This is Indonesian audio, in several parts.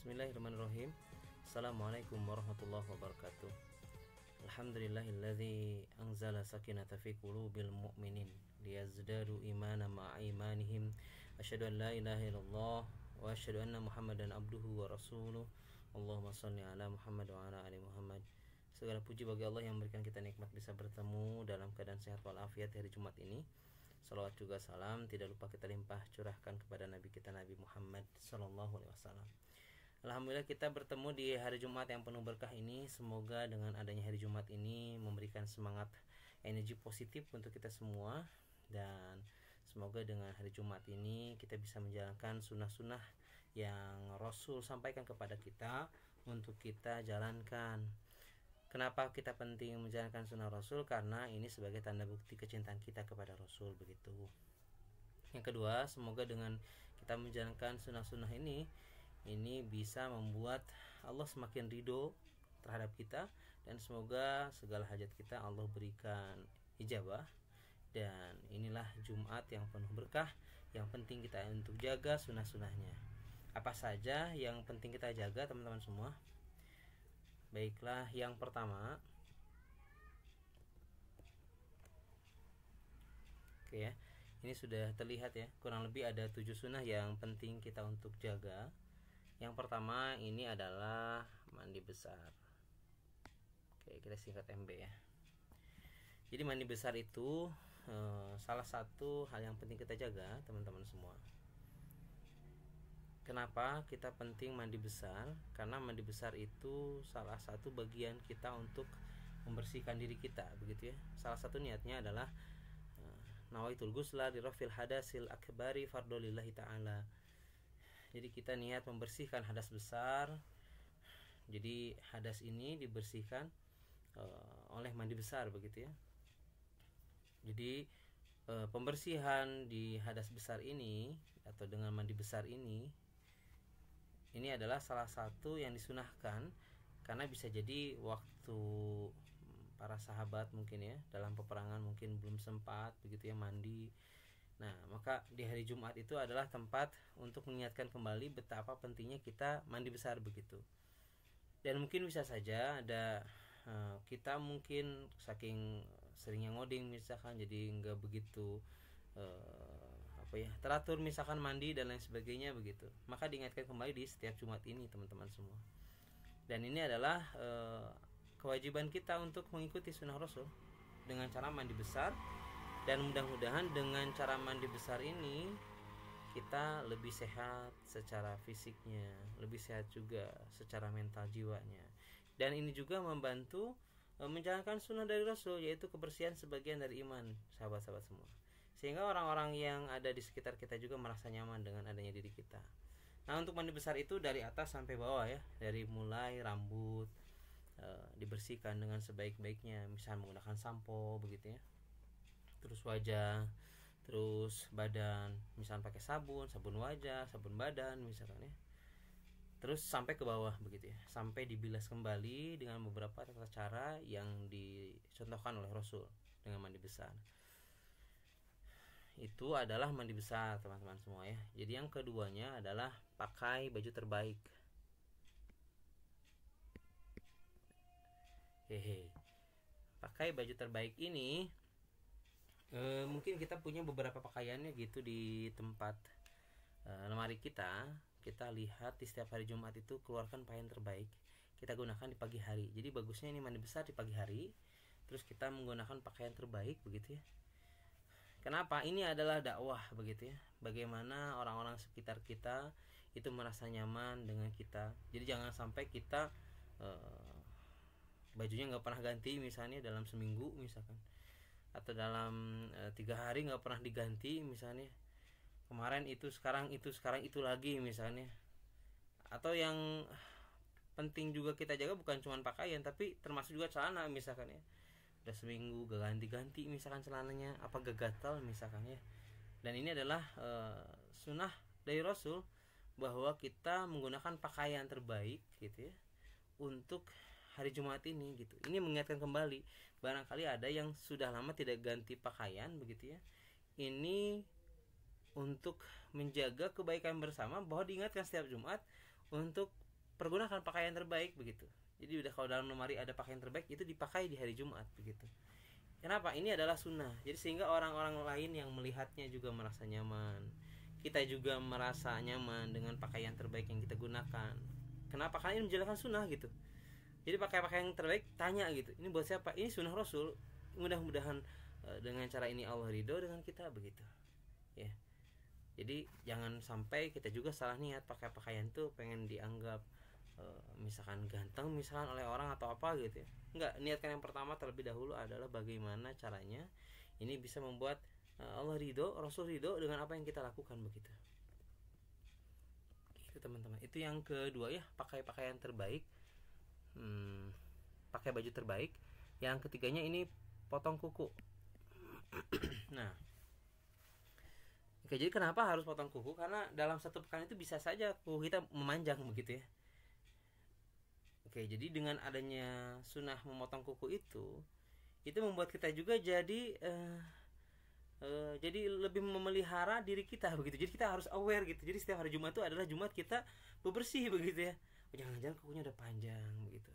Bismillahirrahmanirrahim. Assalamualaikum warahmatullahi wabarakatuh. Alhamdulillahilladzi anzala sakinata fi qulubil mu'minin liyazdadu imana ma'a imanihim. Asyhadu an la ilaha illallah wa asyhadu anna Muhammadan abduhu wa rasuluh. Allahumma shalli ala Muhammad wa ala ali Muhammad. Segala puji bagi Allah yang memberikan kita nikmat bisa bertemu dalam keadaan sehat walafiat hari Jumat ini. Salawat juga salam tidak lupa kita limpah curahkan kepada Nabi kita Nabi Muhammad sallallahu alaihi wasallam. Alhamdulillah kita bertemu di hari Jumat yang penuh berkah ini. Semoga dengan adanya hari Jumat ini memberikan semangat, energi positif untuk kita semua. Dan semoga dengan hari Jumat ini kita bisa menjalankan sunnah-sunnah yang Rasul sampaikan kepada kita untuk kita jalankan. Kenapa kita penting menjalankan sunnah Rasul? Karena ini sebagai tanda bukti kecintaan kita kepada Rasul, begitu. Yang kedua, semoga dengan kita menjalankan sunnah-sunnah ini bisa membuat Allah semakin ridho terhadap kita, dan semoga segala hajat kita Allah berikan ijabah. Dan inilah Jumat yang penuh berkah. Yang penting kita untuk jaga sunnah-sunnahnya. Apa saja yang penting kita jaga, teman-teman semua? Baiklah, yang pertama, oke ya, ini sudah terlihat ya, kurang lebih ada 7 sunnah yang penting kita untuk jaga. Yang pertama ini adalah mandi besar. Oke, kita singkat MB ya. Jadi mandi besar itu salah satu hal yang penting kita jaga, teman-teman semua. Kenapa kita penting mandi besar? Karena mandi besar itu salah satu bagian kita untuk membersihkan diri kita, begitu ya. Salah satu niatnya adalah nawaitul ghusla li rafil hadasil akbari fardolillahi ta'ala. Jadi kita niat membersihkan hadas besar. Jadi hadas ini dibersihkan oleh mandi besar, begitu ya. Jadi pembersihan di hadas besar ini atau dengan mandi besar ini adalah salah satu yang disunahkan, karena bisa jadi waktu para sahabat mungkin ya dalam peperangan mungkin belum sempat, begitu ya, mandi. Nah, maka di hari Jumat itu adalah tempat untuk mengingatkan kembali betapa pentingnya kita mandi besar, begitu. Dan mungkin bisa saja ada kita mungkin saking seringnya ngoding misalkan, jadi nggak begitu teratur misalkan mandi dan lain sebagainya, begitu. Maka diingatkan kembali di setiap Jumat ini, teman-teman semua. Dan ini adalah kewajiban kita untuk mengikuti sunnah Rasul dengan cara mandi besar. Dan mudah-mudahan dengan cara mandi besar ini kita lebih sehat secara fisiknya, lebih sehat juga secara mental jiwanya. Dan ini juga membantu menjalankan sunnah dari Rasul, yaitu kebersihan sebagian dari iman, sahabat-sahabat semua. Sehingga orang-orang yang ada di sekitar kita juga merasa nyaman dengan adanya diri kita. Nah, untuk mandi besar itu dari atas sampai bawah ya, dari mulai rambut dibersihkan dengan sebaik-baiknya, misalnya menggunakan sampo, begitu ya. Terus wajah, terus badan, misalnya pakai sabun wajah, sabun badan misalkan ya. Terus sampai ke bawah, begitu ya, sampai dibilas kembali dengan beberapa tata cara yang dicontohkan oleh Rasul dengan mandi besar. Itu adalah mandi besar, teman-teman semua ya. Jadi yang keduanya adalah pakai baju terbaik. Pakai baju terbaik ini mungkin kita punya beberapa pakaiannya gitu di tempat lemari kita. Kita lihat di setiap hari Jumat itu keluarkan pakaian terbaik, kita gunakan di pagi hari. Jadi bagusnya ini mandi besar di pagi hari, terus kita menggunakan pakaian terbaik, begitu ya. Kenapa? Ini adalah dakwah, begitu ya. Bagaimana orang-orang sekitar kita itu merasa nyaman dengan kita. Jadi jangan sampai kita bajunya nggak pernah ganti misalnya dalam seminggu misalkan, atau dalam 3 hari nggak pernah diganti misalnya. Kemarin itu, sekarang itu lagi misalnya. Atau yang penting juga kita jaga bukan cuma pakaian, tapi termasuk juga celana misalkan ya. Udah seminggu gak ganti-ganti misalkan celananya, apa gak gatal misalkan ya. Dan ini adalah sunnah dari Rasul bahwa kita menggunakan pakaian terbaik, gitu ya, untuk hari Jumat ini, gitu. Ini mengingatkan kembali, barangkali ada yang sudah lama tidak ganti pakaian, begitu ya. Ini untuk menjaga kebaikan bersama, bahwa diingatkan setiap Jumat untuk pergunakan pakaian terbaik begitu. Jadi udah kalau dalam lemari ada pakaian terbaik itu dipakai di hari Jumat begitu. Kenapa? Ini adalah sunnah. Jadi sehingga orang-orang lain yang melihatnya juga merasa nyaman. Kita juga merasa nyaman dengan pakaian terbaik yang kita gunakan. Kenapa? Karena ini menjalankan sunnah gitu. Jadi pakai pakaian terbaik, tanya gitu. Ini buat siapa? Ini sunnah Rasul. Mudah-mudahan dengan cara ini Allah ridho dengan kita begitu. Ya. Jadi jangan sampai kita juga salah niat pakai pakaian tuh pengen dianggap misalkan ganteng misalkan oleh orang atau apa gitu ya. Enggak, niatkan yang pertama terlebih dahulu adalah bagaimana caranya ini bisa membuat Allah ridho, Rasul ridho dengan apa yang kita lakukan begitu. Gitu teman-teman. Itu yang kedua ya, pakai pakaian terbaik, pakai baju terbaik. Yang ketiganya ini potong kuku. Nah, oke, jadi kenapa harus potong kuku? Karena dalam satu pekan itu bisa saja kuku kita memanjang begitu ya. Oke, jadi dengan adanya sunnah memotong kuku itu membuat kita juga jadi lebih memelihara diri kita begitu. Jadi kita harus aware gitu. Jadi setiap hari Jumat itu adalah Jumat kita bebersih begitu ya. Jangan-jangan kukunya udah panjang begitu.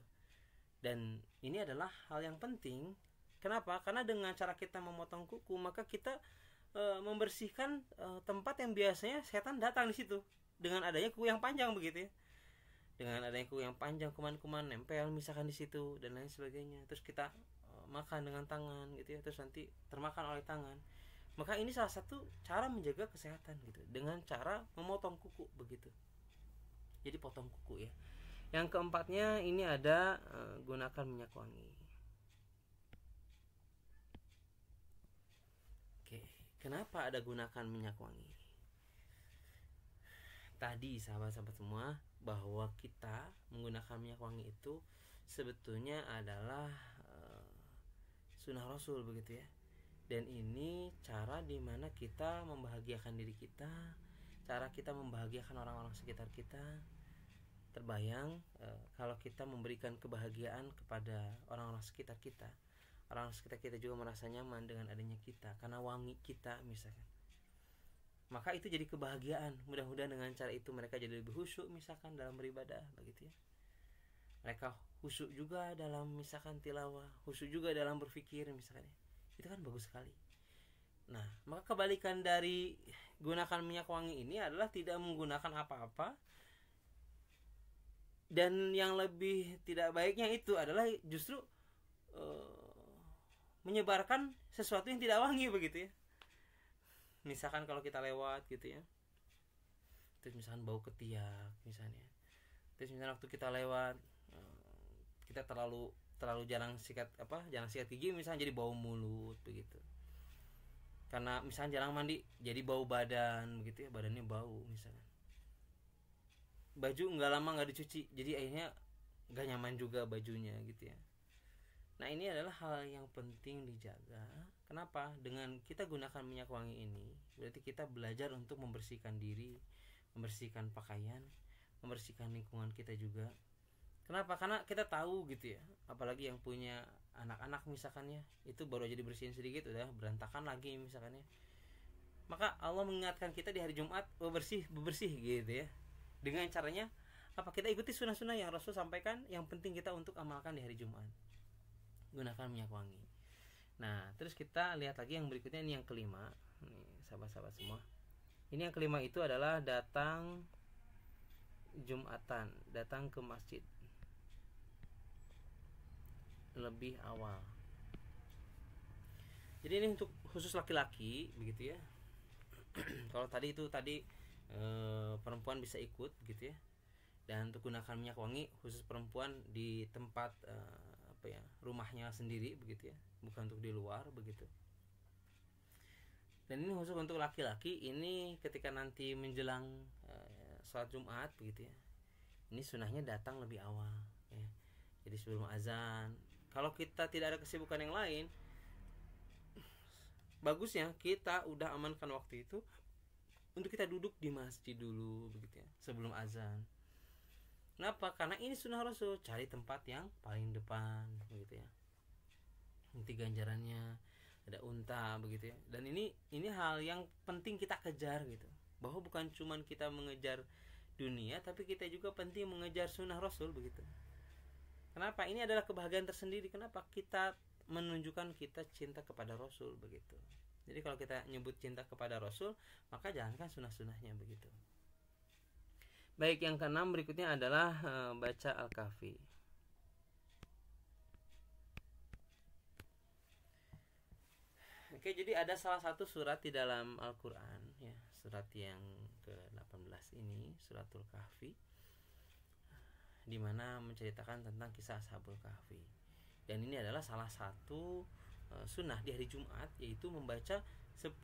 Dan ini adalah hal yang penting. Kenapa? Karena dengan cara kita memotong kuku maka kita membersihkan tempat yang biasanya setan datang di situ dengan adanya kuku yang panjang begitu ya. Dengan adanya kuku yang panjang, kuman-kuman nempel misalkan di situ dan lain sebagainya. Terus kita makan dengan tangan gitu ya, terus nanti termakan oleh tangan. Maka ini salah satu cara menjaga kesehatan gitu dengan cara memotong kuku begitu. Jadi potong kuku ya. Yang keempatnya ini ada gunakan minyak wangi. Oke, kenapa ada gunakan minyak wangi? Tadi sahabat-sahabat semua, bahwa kita menggunakan minyak wangi itu sebetulnya adalah sunnah Rasul begitu ya. Dan ini cara dimana kita membahagiakan diri kita, cara kita membahagiakan orang-orang sekitar kita. Terbayang kalau kita memberikan kebahagiaan kepada orang-orang sekitar kita, orang sekitar kita juga merasa nyaman dengan adanya kita karena wangi kita misalkan, maka itu jadi kebahagiaan. Mudah-mudahan dengan cara itu mereka jadi lebih khusyuk misalkan dalam beribadah begitu ya. Mereka khusyuk juga dalam misalkan tilawah, khusyuk juga dalam berpikir misalkan ya. Itu kan bagus sekali. Nah, maka kebalikan dari gunakan minyak wangi ini adalah tidak menggunakan apa-apa. Dan yang lebih tidak baiknya itu adalah justru menyebarkan sesuatu yang tidak wangi begitu ya. Misalkan kalau kita lewat gitu ya, terus misalkan bau ketiak misalnya, terus misalnya waktu kita lewat kita terlalu jarang sikat gigi misalnya, jadi bau mulut begitu. Karena misalnya jarang mandi jadi bau badan begitu ya, badannya bau misalnya. Baju nggak lama nggak dicuci jadi akhirnya nggak nyaman juga bajunya gitu ya. Nah, ini adalah hal yang penting dijaga. Kenapa? Dengan kita gunakan minyak wangi ini berarti kita belajar untuk membersihkan diri, membersihkan pakaian, membersihkan lingkungan kita juga. Kenapa? Karena kita tahu gitu ya, apalagi yang punya anak-anak misalkan ya, itu baru aja dibersihin sedikit udah berantakan lagi misalkan ya. Maka Allah mengingatkan kita di hari Jumat bebersih gitu ya. Dengan caranya apa? Kita ikuti sunnah-sunnah yang Rasul sampaikan, yang penting kita untuk amalkan di hari Jumat. Gunakan minyak wangi. Nah, terus kita lihat lagi yang berikutnya, ini yang kelima. Nih, sahabat-sahabat semua. Ini yang kelima itu adalah datang Jumatan, datang ke masjid lebih awal. Jadi ini untuk khusus laki-laki begitu ya. Kalau tadi perempuan bisa ikut gitu ya. Dan untuk gunakan minyak wangi khusus perempuan di tempat rumahnya sendiri begitu ya, bukan untuk di luar begitu. Dan ini khusus untuk laki-laki, ini ketika nanti menjelang sholat Jumat begitu ya. Ini sunahnya datang lebih awal ya. Jadi sebelum azan. Kalau kita tidak ada kesibukan yang lain, bagusnya kita udah amankan waktu itu untuk kita duduk di masjid dulu begitu ya, sebelum azan. Kenapa? Karena ini sunnah Rasul, cari tempat yang paling depan begitu ya. Nanti ganjarannya ada unta begitu ya. Dan ini hal yang penting kita kejar gitu. Bahwa bukan cuman kita mengejar dunia, tapi kita juga penting mengejar sunnah Rasul begitu. Kenapa? Ini adalah kebahagiaan tersendiri. Kenapa? Kita menunjukkan kita cinta kepada Rasul begitu. Jadi kalau kita nyebut cinta kepada Rasul, maka jalankan sunnah-sunnahnya begitu. Baik, yang keenam berikutnya adalah baca Al-Kahfi. Oke, jadi ada salah satu surat di dalam Al-Quran ya, surat yang ke-18 ini, suratul Kahfi, di mana menceritakan tentang kisah Ashabul Kahfi. Dan ini adalah salah satu sunnah di hari Jumat, yaitu membaca 10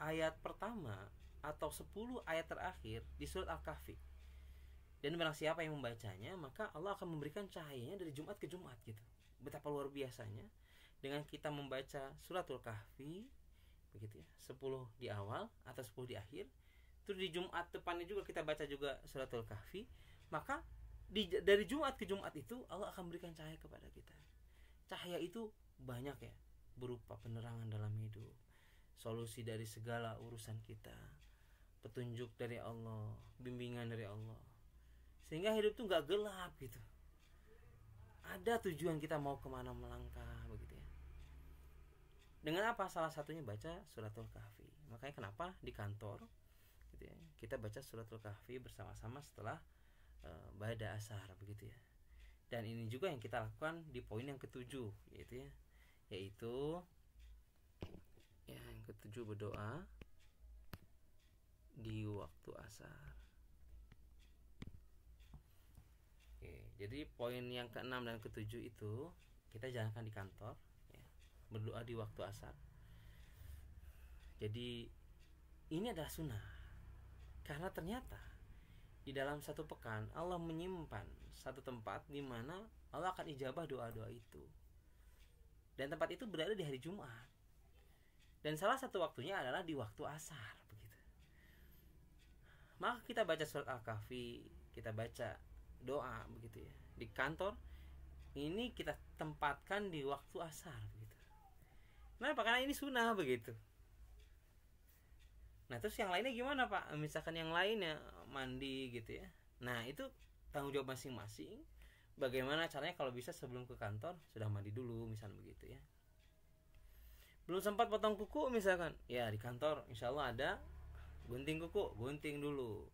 ayat pertama atau 10 ayat terakhir di surat Al-Kahfi. Dan barang siapa yang membacanya, maka Allah akan memberikan cahayanya dari Jumat ke Jumat gitu. Betapa luar biasanya dengan kita membaca suratul Kahfi begitu ya, 10 di awal atau 10 di akhir, terus di Jumat depannya juga kita baca juga suratul Kahfi, maka dari Jumat ke Jumat itu Allah akan memberikan cahaya kepada kita. Cahaya itu banyak ya, berupa penerangan dalam hidup, solusi dari segala urusan kita, petunjuk dari Allah, bimbingan dari Allah, sehingga hidup tuh gak gelap gitu. Ada tujuan kita mau kemana melangkah begitu ya. Dengan apa? Salah satunya baca suratul Kahfi. Makanya kenapa di kantor gitu ya, kita baca suratul Kahfi bersama-sama setelah ba'da asar begitu ya. Dan ini juga yang kita lakukan di poin yang ketujuh yaitu ya, yang ketujuh, berdoa di waktu asar. Oke, jadi poin yang keenam dan ketujuh itu kita jalankan di kantor ya, berdoa di waktu asar. Jadi ini adalah sunnah, karena ternyata di dalam satu pekan Allah menyimpan satu tempat di mana Allah akan ijabah doa-doa itu. Dan tempat itu berada di hari Jumat. Dan salah satu waktunya adalah di waktu asar begitu. Maka kita baca surat Al-Kahfi, kita baca doa begitu ya. Di kantor ini kita tempatkan di waktu asar begitu. Kenapa? Karena ini sunnah begitu. Nah, terus yang lainnya gimana, Pak? Misalkan yang lainnya mandi gitu ya. Nah, itu tanggung jawab masing-masing. Bagaimana caranya kalau bisa sebelum ke kantor sudah mandi dulu, misalnya begitu ya. Belum sempat potong kuku misalkan, ya di kantor insya Allah ada gunting kuku, gunting dulu.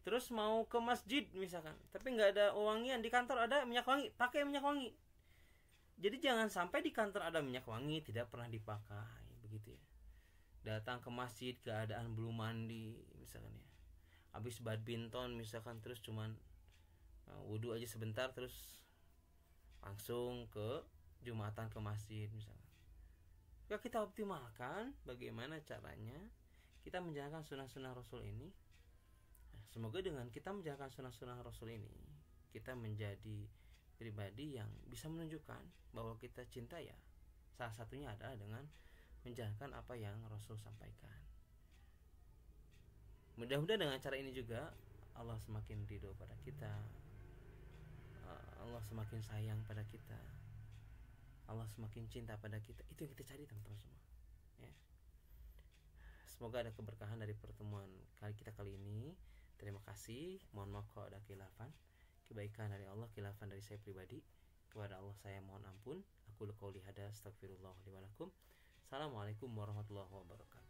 Terus mau ke masjid misalkan, tapi nggak ada wangian, di kantor ada minyak wangi, pakai minyak wangi. Jadi jangan sampai di kantor ada minyak wangi tidak pernah dipakai begitu ya. Datang ke masjid keadaan belum mandi misalkan ya, habis badminton misalkan, terus cuman wudhu aja sebentar terus langsung ke Jumatan ke masjid misalkan. Ya, kita optimalkan bagaimana caranya kita menjalankan sunnah-sunnah Rasul ini. Nah, semoga dengan kita menjalankan sunnah-sunnah Rasul ini, kita menjadi pribadi yang bisa menunjukkan bahwa kita cinta ya. Salah satunya adalah dengan menjalankan apa yang Rasul sampaikan. Mudah-mudahan dengan cara ini juga Allah semakin ridho pada kita, Allah semakin sayang pada kita, Allah semakin cinta pada kita. Itu yang kita cari teman-teman semua ya. Semoga ada keberkahan dari pertemuan kita kali ini. Terima kasih. Mohon maaf kalau ada khilafan. Kebaikan dari Allah, khilafan dari saya pribadi. Kepada Allah saya mohon ampun. Aku qouli hada, astagfirullah li wa lakum. Assalamualaikum warahmatullahi wabarakatuh.